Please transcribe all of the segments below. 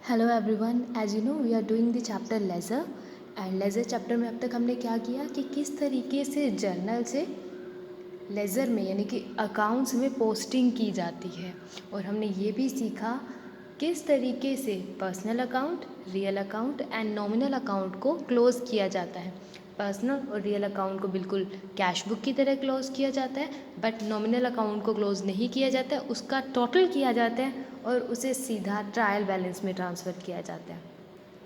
Hello everyone, as you know we are doing the chapter laser and laser chapter में अब तक हमने क्या किया कि किस तरीके से जर्नल से लेज़र में यानी कि अकाउंट्स में पोस्टिंग की जाती है। और हमने ये भी सीखा किस तरीके से personal account, real account and nominal account को क्लोज़ किया जाता है। पर्सनल और रियल अकाउंट को बिल्कुल कैश बुक की तरह क्लोज़ किया जाता है, बट नॉमिनल अकाउंट को क्लोज़ नहीं किया जाता है, उसका टोटल किया जाता है और उसे सीधा ट्रायल बैलेंस में ट्रांसफ़र किया जाता है।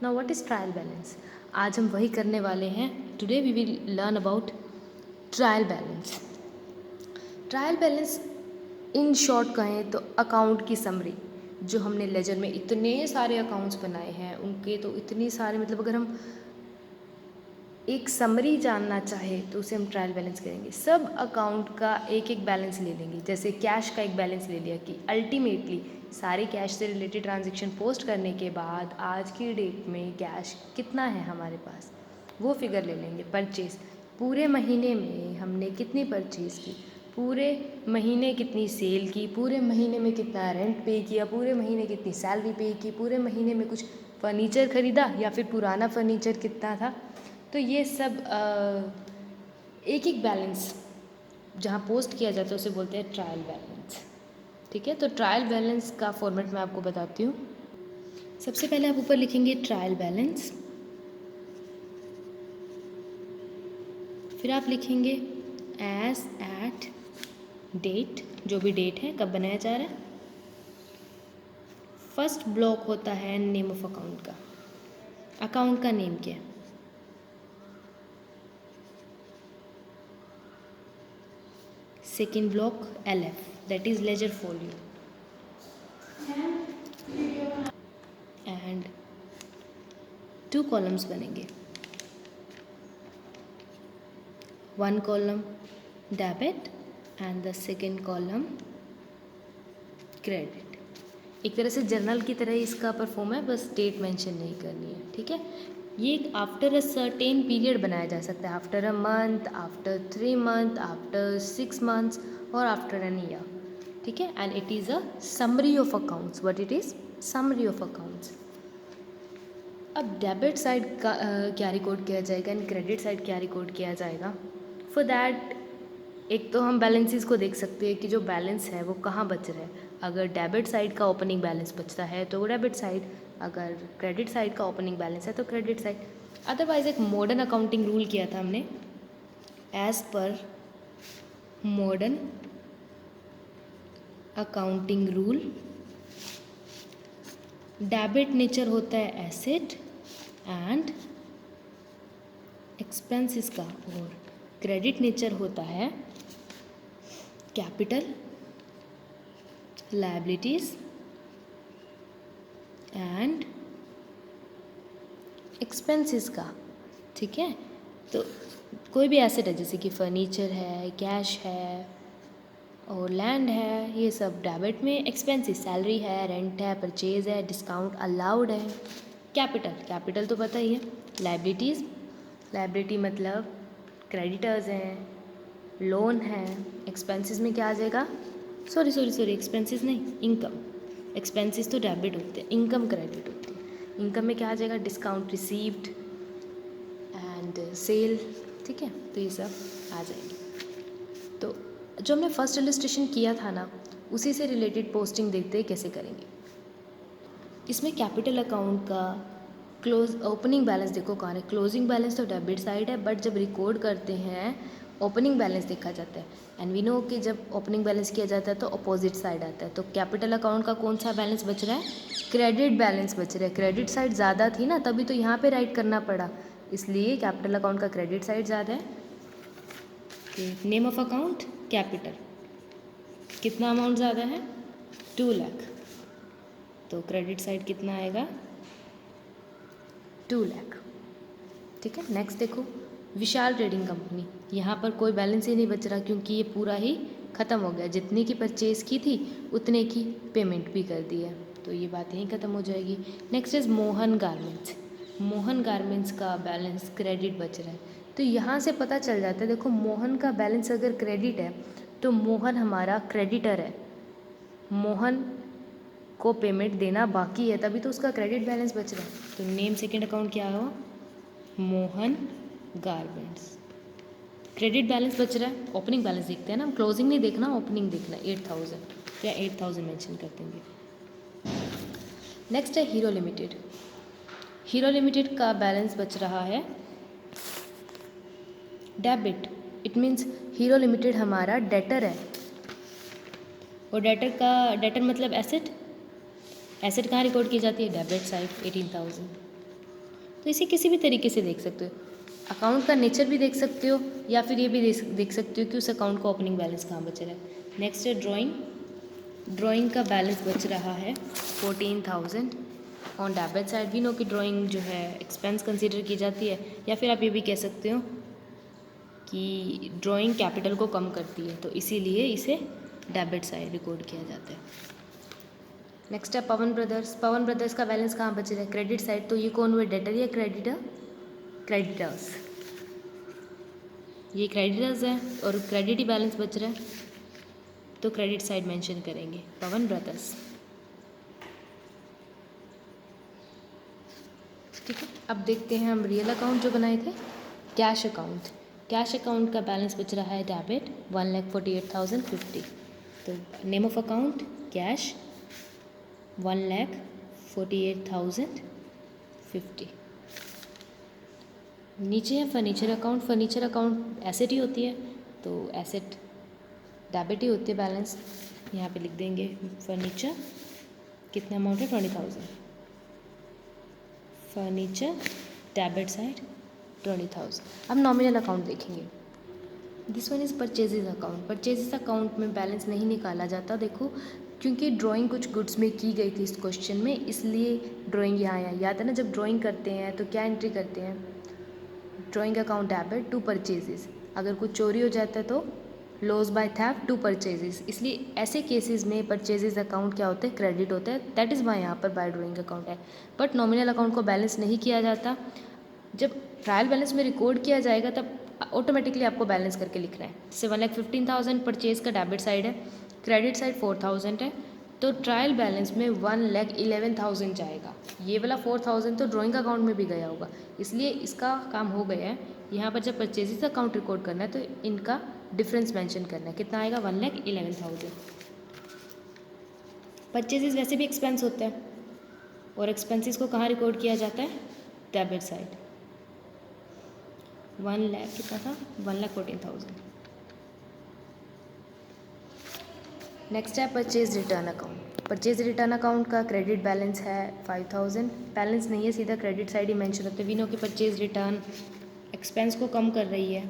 Now what is trial balance? आज हम वही करने वाले हैं। Today we will learn about trial balance. Trial balance in short कहें तो अकाउंट की समरी, जो हमने लेजर में इतने सारे अकाउंट्स बनाए हैं उनके तो इतनी सारे, मतलब अगर हम एक समरी जानना चाहे तो उसे हम ट्रायल बैलेंस करेंगे। सब अकाउंट का एक एक बैलेंस ले लेंगे। जैसे कैश का एक बैलेंस ले लिया कि अल्टीमेटली सारे कैश से रिलेटेड ट्रांजेक्शन पोस्ट करने के बाद आज की डेट में कैश कितना है हमारे पास, वो फिगर ले लेंगे। परचेज़, पूरे महीने में हमने कितनी परचेज़ की, पूरे महीने कितनी सेल की, पूरे महीने में कितना रेंट पे किया, पूरे महीने कितनी सैलरी पे की, पूरे महीने में कुछ फर्नीचर ख़रीदा या फिर पुराना फर्नीचर कितना था। तो ये सब एक एक बैलेंस जहाँ पोस्ट किया जाता है उसे बोलते हैं ट्रायल बैलेंस। ठीक है, तो ट्रायल बैलेंस का फॉर्मेट मैं आपको बताती हूँ। सबसे पहले आप ऊपर लिखेंगे ट्रायल बैलेंस, फिर आप लिखेंगे एज एट डेट, जो भी डेट है कब बनाया जा रहा है। फर्स्ट ब्लॉक होता है नेम ऑफ अकाउंट का, अकाउंट का नेम क्या है। Second block LF, that is ledger folio, and 2 columns बनेंगे। 1 column debit and the second column credit. एक तरह से जर्नल की तरह ही इसका परफॉर्म है, बस डेट मेंशन नहीं करनी है। ठीक है, ये आफ्टर अ सर्टेन पीरियड बनाया जा सकता है, after a month, after 3 month, after 6 months और आफ्टर एन ईयर। ठीक है, and it is a summary of accounts. What it is? Summary of accounts. अब डेबिट साइड का क्या रिकॉर्ड किया जाएगा एंड क्रेडिट साइड क्या रिकॉर्ड किया जाएगा। फॉर दैट एक तो हम बैलेंसेस को देख सकते हैं कि जो बैलेंस है वो कहाँ बच रहा है। अगर डेबिट साइड का ओपनिंग बैलेंस बचता है तो वो डेबिट साइड, अगर क्रेडिट साइड का ओपनिंग बैलेंस है तो क्रेडिट साइड। अदरवाइज एक मॉडर्न अकाउंटिंग रूल किया था हमने, as per modern accounting rule debit nature होता है एसेट एंड एक्सपेंसेस का, और क्रेडिट नेचर होता है कैपिटल, लायबिलिटीज एंड एक्सपेंसेस का। ठीक है, तो कोई भी एसेट है जैसे कि फर्नीचर है, कैश है और लैंड है, ये सब डेबिट में। एक्सपेंसेस सैलरी है, रेंट है, परचेज है, डिस्काउंट अलाउड है। कैपिटल, कैपिटल तो पता ही है। लायबिलिटीज़, लायबिलिटी मतलब क्रेडिटर्स हैं, लोन है। एक्सपेंसेस में क्या आ जाएगा? सॉरी एक्सपेंसेस नहीं, इनकम। एक्सपेंसेस तो डेबिट होते हैं, इनकम क्रेडिट होती है। इनकम में क्या आ जाएगा? Discount received and sale. ठीक है, तो ये सब आ जाएंगे। तो जो हमने फर्स्ट इलस्ट्रेशन किया था ना, उसी से रिलेटेड पोस्टिंग देखते हैं कैसे करेंगे। इसमें कैपिटल अकाउंट का क्लोज ओपनिंग बैलेंस देखो कहाँ है। क्लोजिंग बैलेंस तो डेबिट साइड है, बट जब रिकॉर्ड करते हैं ओपनिंग बैलेंस देखा जाता है। एंड वी नो कि जब ओपनिंग बैलेंस किया जाता है तो अपोजिट साइड आता है। तो कैपिटल अकाउंट का कौन सा बैलेंस बच रहा है? क्रेडिट बैलेंस बच रहा है। क्रेडिट साइड ज़्यादा थी ना, तभी तो यहाँ पे राइट करना पड़ा, इसलिए कैपिटल अकाउंट का क्रेडिट साइड ज़्यादा है। नेम ऑफ अकाउंट कैपिटल, कितना अमाउंट ज़्यादा है? 2 लाख, तो क्रेडिट साइड कितना आएगा? 2 लाख। ठीक है, नेक्स्ट देखो विशाल ट्रेडिंग कंपनी। यहाँ पर कोई बैलेंस ही नहीं बच रहा क्योंकि ये पूरा ही ख़त्म हो गया। जितनी की परचेज़ की थी उतने की पेमेंट भी कर दी है, तो ये बात यहीं ख़त्म हो जाएगी। Next is Mohan garments. Mohan garments का बैलेंस क्रेडिट बच रहा है, तो यहाँ से पता चल जाता है। देखो मोहन का बैलेंस अगर क्रेडिट है तो मोहन हमारा क्रेडिटर है। मोहन को पेमेंट देना बाकी है, तभी तो उसका क्रेडिट बैलेंस बच रहा है। तो नेम सेकंड अकाउंट क्या हुआ, मोहन गारमेंट्स। क्रेडिट बैलेंस बच रहा है, ओपनिंग बैलेंस देखते हैं ना, क्लोजिंग नहीं देखना, ओपनिंग देखना 8000, तो 8000 मेंशन कर देंगे। नेक्स्ट है हीरो लिमिटेड। हीरो लिमिटेड का बैलेंस बच रहा है debit, it means hero limited हमारा डेटर है, और डेटर मतलब एसेट। एसेट कहाँ रिकॉर्ड की जाती है, डेबिट साइड 18000। तो इसे किसी भी तरीके से देख सकते हो, अकाउंट का नेचर भी देख सकते हो, या फिर ये भी देख सकते हो कि उस अकाउंट का ओपनिंग बैलेंस कहाँ बच रहा है। नेक्स्ट है ड्राइंग। ड्राइंग का बैलेंस बच रहा है 14000 ऑन डेबिट साइड। भी नो कि ड्राइंग जो है एक्सपेंस कंसीडर की जाती है, या फिर आप ये भी कह सकते हो कि ड्राइंग कैपिटल को कम करती है, तो इसीलिए इसे डेबिट साइड रिकॉर्ड किया जाता है। नेक्स्ट है पवन ब्रदर्स। पवन ब्रदर्स का बैलेंस कहाँ बच रहा है, क्रेडिट साइड। तो ये कौन हुए, डेटर या क्रेडिटर, क्रेडिटर्स। ये क्रेडिटर्स है और क्रेडिट ही बैलेंस बच रहा है, तो क्रेडिट साइड मेंशन करेंगे पवन ब्रदर्स। ठीक है, अब देखते हैं हम रियल अकाउंट जो बनाए थे, कैश अकाउंट। कैश अकाउंट का बैलेंस बच रहा है डेबिट 1,48,050। तो नेम ऑफ अकाउंट कैश 1,48,050। नीचे है furniture account. Furniture account asset ही होती है, तो एसेट डेबिट ही होती है बैलेंस। यहाँ पे लिख देंगे फर्नीचर, कितना अमाउंट है 20,000। Furniture debit side 20,000। अब नॉमिनल अकाउंट देखेंगे। This one is purchases account. Purchases account में बैलेंस नहीं निकाला जाता, देखो क्योंकि ड्राइंग कुछ गुड्स में की गई थी इस क्वेश्चन में, इसलिए ड्राइंग यहाँ आया। याद है ना, जब ड्राइंग करते हैं तो क्या एंट्री करते हैं, drawing account debit to purchases. अगर कुछ चोरी हो जाता है तो loss by theft to purchases, इसलिए ऐसे केसेस में परचेजेस अकाउंट क्या होता है, क्रेडिट होता है। दैट इज़ वाई यहाँ पर बाय ड्राइंग अकाउंट है। बट नॉमिनल अकाउंट को बैलेंस नहीं किया जाता। जब ट्रायल बैलेंस में रिकॉर्ड किया जाएगा तब ऑटोमेटिकली आपको बैलेंस करके लिखना है। जैसे 1,15,000 परचेज का डेबिट साइड है, क्रेडिट साइड 4,000 है, तो ट्रायल बैलेंस में 1,11,000 जाएगा। ये वाला 4,000 तो ड्राइंग अकाउंट में भी गया होगा, इसलिए इसका काम हो गया है। यहाँ पर जब परचेजेस अकाउंट रिकॉर्ड करना है तो इनका डिफरेंस मेंशन करना है, कितना आएगा 1,11,000। परचेजेस वैसे भी एक्सपेंस होता है, और एक्सपेंसेस को कहाँ रिकॉर्ड किया जाता है, डेबिट साइड। 1 लाख कितना था, 1,14,000। नेक्स्ट है purchase return account. Purchase return account का क्रेडिट बैलेंस है 5,000। बैलेंस नहीं है, सीधा क्रेडिट साइड ही मेंशन होता है। वी नो कि परचेज रिटर्न एक्सपेंस को कम कर रही है,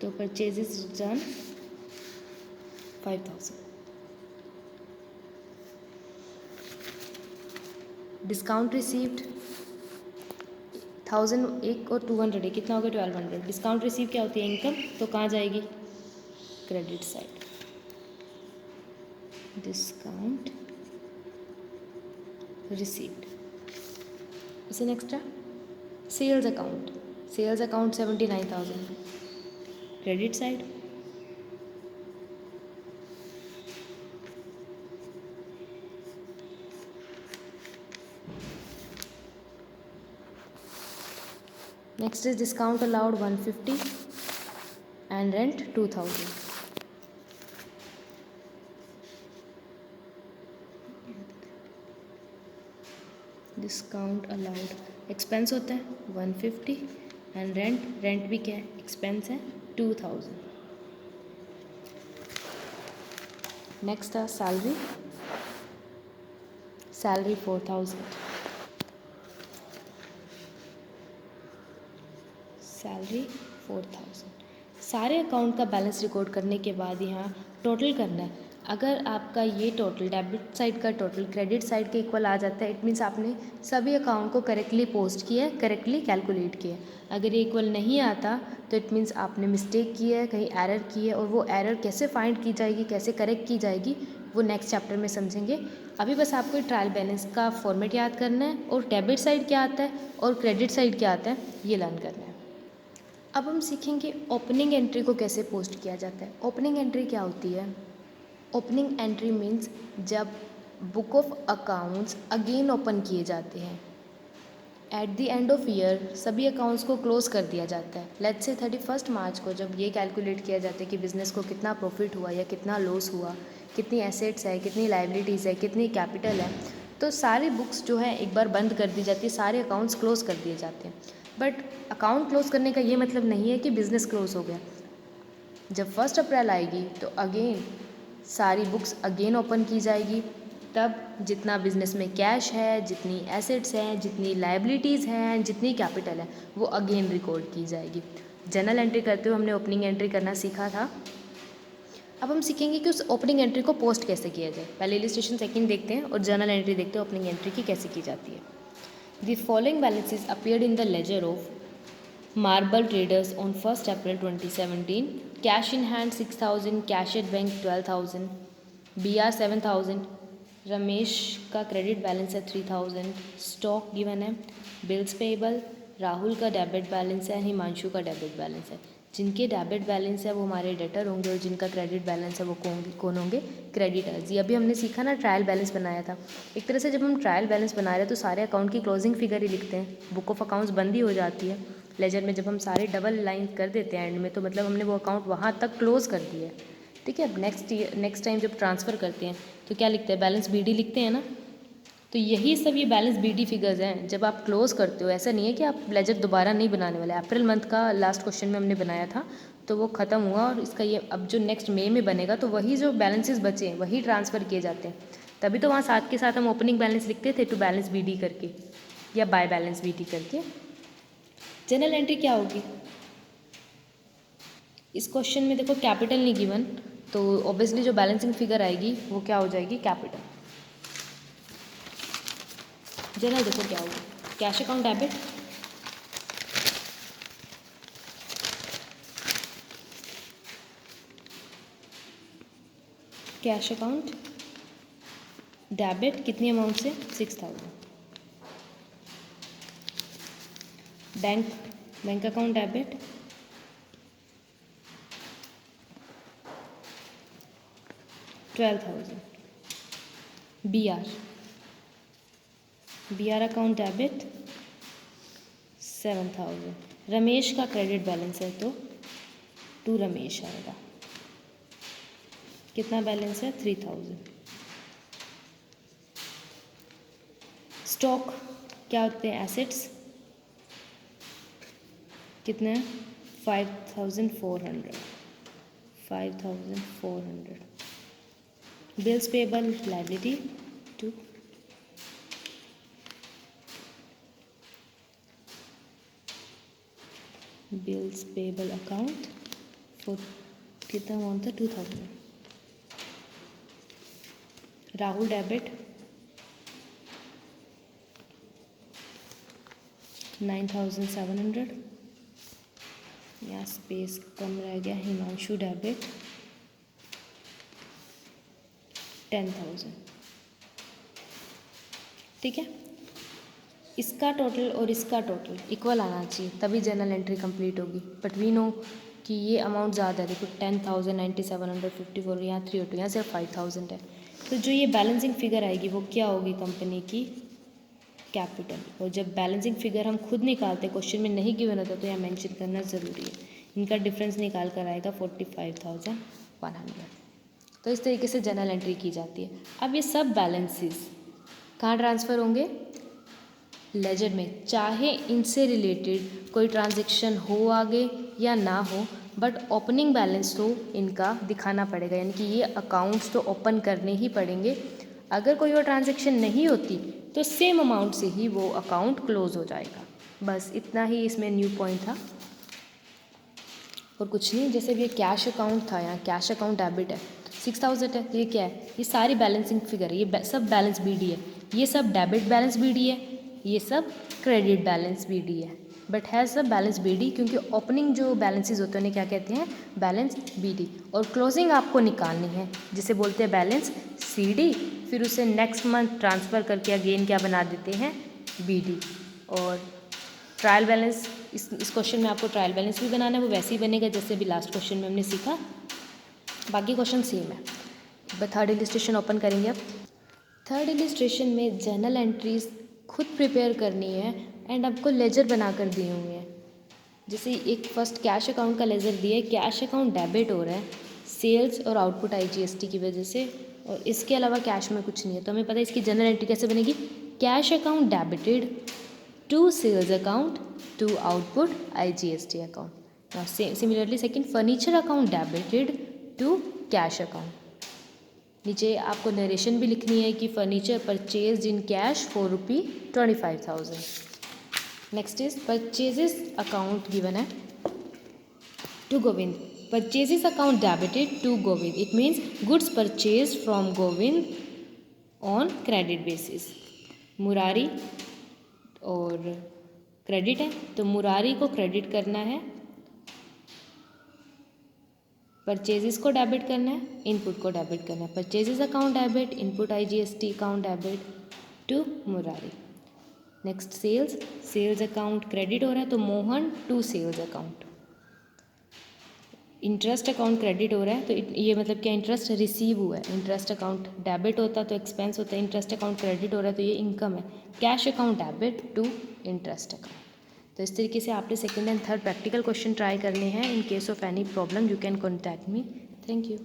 तो परचेजेस रिटर्न 5,000। डिस्काउंट रिसीव्ड 1,000 एक और 200 है, कितना हो गया 1,200। डिस्काउंट रिसीव क्या होती है, इनकम, तो कहाँ जाएगी, क्रेडिट साइड। Discount received. इसे नेक्स्ट है sales account. Sales account 79,000, credit side. Next is discount allowed 150 and rent 2,000। Discount allowed expense होता है 150 एंड रेंट भी क्या है, एक्सपेंस है 2,000। नेक्स्ट है सैलरी 4,000। सैलरी 4,000। सारे अकाउंट का बैलेंस रिकॉर्ड करने के बाद यहाँ टोटल करना है। अगर आपका ये टोटल डेबिट साइड का टोटल क्रेडिट साइड के इक्वल आ जाता है, इट मीन्स आपने सभी अकाउंट को करेक्टली पोस्ट किया है, करेक्टली कैलकुलेट किया है। अगर ये इक्वल नहीं आता तो इट मीन्स आपने मिस्टेक की है, कहीं एरर की है, और वो एरर कैसे फाइंड की जाएगी, कैसे करेक्ट की जाएगी, वो नेक्स्ट चैप्टर में समझेंगे। अभी बस आपको ट्रायल बैलेंस का फॉर्मेट याद करना है, और डेबिट साइड क्या आता है और क्रेडिट साइड क्या आता है ये लर्न करना है। अब हम सीखेंगे ओपनिंग एंट्री को कैसे पोस्ट किया जाता है। ओपनिंग एंट्री क्या होती है, ओपनिंग एंट्री मीन्स जब book of accounts again open किए जाते हैं। At the end of year सभी अकाउंट्स को क्लोज कर दिया जाता है। लेट्स से 31 मार्च को जब ये कैलकुलेट किया जाता है कि बिज़नेस को कितना प्रॉफिट हुआ या कितना लॉस हुआ, कितनी एसेट्स है, कितनी लाइबिलिटीज़ है, कितनी कैपिटल है, तो सारी बुक्स जो है एक बार बंद कर दी जाती है, सारे अकाउंट्स क्लोज कर दिए जाते हैं। बट अकाउंट क्लोज करने का ये मतलब नहीं है कि बिज़नेस क्लोज हो गया। जब 1 अप्रैल आएगी तो अगेन सारी बुक्स अगेन ओपन की जाएगी। तब जितना बिज़नेस में कैश है, जितनी एसेट्स हैं, जितनी लाइबिलिटीज़ हैं, जितनी कैपिटल है, वो अगेन रिकॉर्ड की जाएगी। जर्नल एंट्री करते हुए हमने ओपनिंग एंट्री करना सीखा था। अब हम सीखेंगे कि उस ओपनिंग एंट्री को पोस्ट कैसे किया जाए। पहले इलस्ट्रेशन सेकंड देखते हैं और जर्नल एंट्री देखते हैं ओपनिंग एंट्री की कैसे की जाती है। The following balances appeared in the laser of Marble Traders on 1st April 2017. Cash in hand 6,000, cash at bank 12,000, BR 7,000, Ramesh का क्रेडिट बैलेंस है 3,000, स्टॉक गिवन है, बिल्स पेएबल, राहुल का डेबिट बैलेंस है, हिमांशु का डेबिट बैलेंस है। जिनके डेबिट बैलेंस है वो हमारे डेटर होंगे और जिनका क्रेडिट बैलेंस है वो कौन होंगे, क्रेडिटर्स। ये अभी हमने सीखा ना, ट्रायल बैलेंस बनाया था। एक तरह से जब हम ट्रायल बैलेंस बना रहे हैं तो सारे अकाउंट की क्लोजिंग फिगर ही लिखते हैं, बुक ऑफ अकाउंट्स बंद ही हो जाती है। लेजर में जब हम सारे डबल लाइन कर देते हैं एंड में, तो मतलब हमने वो अकाउंट वहाँ तक क्लोज कर दिया है। ठीक है, अब नेक्स्ट टाइम जब ट्रांसफ़र करते हैं तो क्या लिखते हैं, बैलेंस बीडी लिखते हैं ना। तो यही सब ये बैलेंस बीडी फिगर्स हैं जब आप क्लोज करते हो। ऐसा नहीं है कि आप लेजर दोबारा नहीं बनाने वाले। अप्रैल मंथ का लास्ट क्वेश्चन में हमने बनाया था तो वो ख़त्म हुआ और इसका ये अब जो नेक्स्ट मई में बनेगा तो वही जो बैलेंसेस बचे हैं वही ट्रांसफ़र किए जाते हैं। तभी तो वहाँ साथ के साथ हम ओपनिंग बैलेंस लिखते थे, टू बैलेंस बीडी करके या बाय बैलेंस बीडी करके। जनरल एंट्री क्या होगी इस क्वेश्चन में? देखो कैपिटल नहीं गिवन, तो ऑब्वियसली जो बैलेंसिंग फिगर आएगी वो क्या हो जाएगी, कैपिटल। जनरल देखो क्या होगी, cash account debit, cash account debit कितनी अमाउंट से, 6,000। Bank account debit 12,000। BR account debit 7,000। Ramesh का क्रेडिट बैलेंस है तो टू रमेश आएगा। कितना बैलेंस है, 3,000। स्टॉक क्या होते हैं, एसेट्स कितने हैं, 5,400। Bills payable liability 2। Bills payable account for कितना अमाउंट था, 2,000। राहुल डेबिट 9,700। यहाँ स्पेस कम रह गया। हिमांशु डेबिट 10,000। ठीक है, इसका टोटल और इसका टोटल इक्वल आना चाहिए तभी जर्नल एंट्री कंप्लीट होगी। बट वी नो कि ये अमाउंट ज़्यादा है। देखो 10,000, 9,754, यहाँ 302, यहाँ सिर्फ 5,000 है। तो जो ये बैलेंसिंग फिगर आएगी वो क्या होगी, कंपनी की कैपिटल। और जब बैलेंसिंग फिगर हम खुद निकालते हैं, क्वेश्चन में नहीं गिवन होता तो यहाँ मेंशन करना ज़रूरी है। इनका डिफरेंस निकाल कर आएगा 45,100। तो इस तरीके से जर्नल एंट्री की जाती है। अब ये सब बैलेंसेस कहाँ ट्रांसफ़र होंगे, लेजर में। चाहे इनसे रिलेटेड कोई ट्रांजैक्शन हो आगे या ना हो, बट ओपनिंग बैलेंस तो इनका दिखाना पड़ेगा, यानी कि ये अकाउंट्स तो ओपन करने ही पड़ेंगे। अगर कोई और ट्रांजैक्शन नहीं होती तो सेम अमाउंट से ही वो अकाउंट क्लोज हो जाएगा। बस इतना ही इसमें न्यू पॉइंट था और कुछ नहीं। जैसे भी ये कैश अकाउंट था, यहाँ कैश अकाउंट डेबिट है, 6,000 है। ये क्या है, ये सारी बैलेंसिंग फिगर है, ये सब बैलेंस बीडी है, ये सब डेबिट बैलेंस बीडी है, ये सब क्रेडिट बैलेंस बीडी है। बट है सब बैलेंस बीडी क्योंकि ओपनिंग जो बैलेंसेस होते हैं उन्हें क्या कहते हैं, बैलेंस बीडी। और क्लोजिंग आपको निकालनी है जिसे बोलते हैं बैलेंस सीडी। फिर उसे नेक्स्ट मंथ ट्रांसफ़र करके अगेन क्या बना देते हैं, बीडी। और ट्रायल बैलेंस, इस क्वेश्चन में आपको ट्रायल बैलेंस भी बनाना है, वो वैसे ही बनेगा जैसे भी लास्ट क्वेश्चन में हमने सीखा। बाकी क्वेश्चन सेम है। थर्ड इलिस्ट्रेशन ओपन करेंगे अब। थर्ड इलिस्ट्रेशन में जर्नल एंट्रीज खुद प्रिपेयर करनी है एंड आपको लेजर बना कर दिए हुए हैं। जैसे एक फर्स्ट कैश अकाउंट का लेजर दिया है, कैश अकाउंट डेबिट हो रहा है सेल्स और आउटपुट IGST की वजह से, और इसके अलावा कैश में कुछ नहीं है। तो हमें पता है इसकी जर्नल एंट्री कैसे बनेगी, cash account debited to sales account to output IGST account. Similarly second, furniture account debited to cash account. नीचे आपको नरेशन भी लिखनी है कि furniture purchase in cash for ₹25,000। Next is purchases account given है to Govind, purchases account debited to Govind, it means goods purchase from Govind on credit basis. Murari और credit है तो मुरारी को क्रेडिट करना है, परचेजेस को डेबिट करना है, इनपुट को डेबिट करना है। Purchases account debit, input IGST account debit to Murari. Next sales, sales account credit हो रहा है तो Mohan to sales account. Interest account credit हो रहा है तो ये मतलब क्या, इंटरेस्ट रिसीव हुआ है। इंटरेस्ट अकाउंट डेबिट होता तो एक्सपेंस होता है, इंटरेस्ट अकाउंट क्रेडिट हो रहा है तो ये इनकम है। Cash account debit to interest account. तो इस तरीके से आपने second and third practical question try करने हैं। In case of any problem you can contact me. Thank you.